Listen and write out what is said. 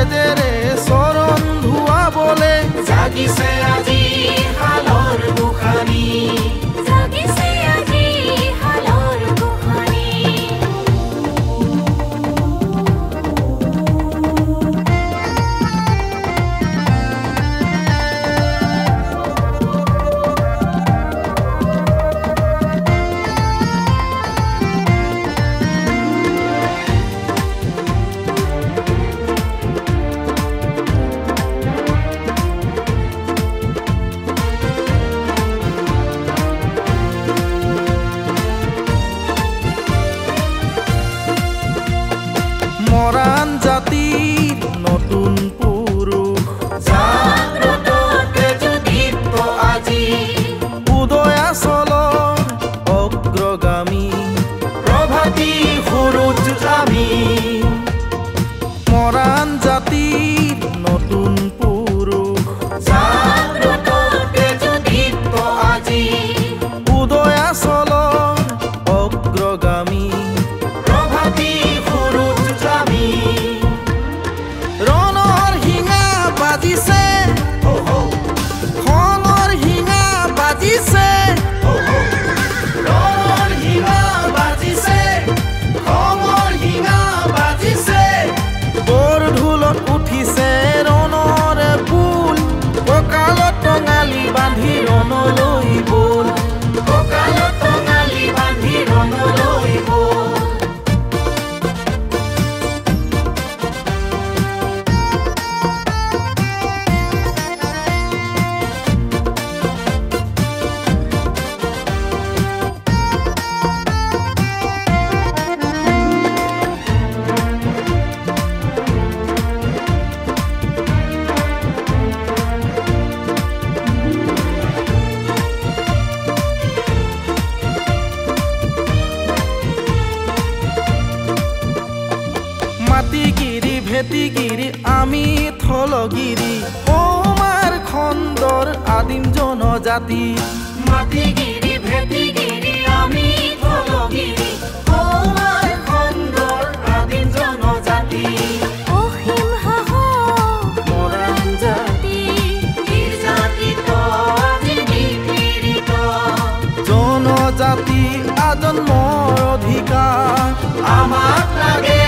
তেজেৰে চৰণ ধুৱাবলে জাগিছে আজি হালৰ গোসানী জাগিছে আজি হালৰ গোসানী মৰাণ জাতিৰ নতুন পুৰুষ জাগ্ৰত তেজদীপ্ত আজি উদয়াচলৰ অগ্ৰগামী প্ৰভাতী সূৰুজ আমি মৰাণ জাতিৰ নতুন পুৰুষ জাগ্ৰত তেজদীপ্ত আজি উদয়াচলৰ অগ্ৰগামী প্ৰভাতী সূৰুজ আমি ৰণৰ শিঙা বাজিছে খনৰ শিঙা বাজিছে ৰণৰ শিঙা বাজিছে খঙৰ শিঙা বাজিছে বৰ ঢোলত উঠিছে ৰণৰ ফুল কঁকালত টঙালি বান্ধি ৰণলৈ বল কঁকালত টঙালি বান্ধি ৰণলৈ বল মাটিগিৰি ভেটিগিৰি আমি থলগিৰি আমাৰ খণ্ডৰ আদিম জনজাতি মাটিগিৰি ভেটিগিৰি আমি থলগিৰি আমাৰ খণ্ডৰ আদিম জনজাতি অসীম সাহস মৰাণ জাতি নিৰ্যাতিত আজি নিপীড়িত জনজাতি আজন্মৰ অধিকাৰ আমাক লাগে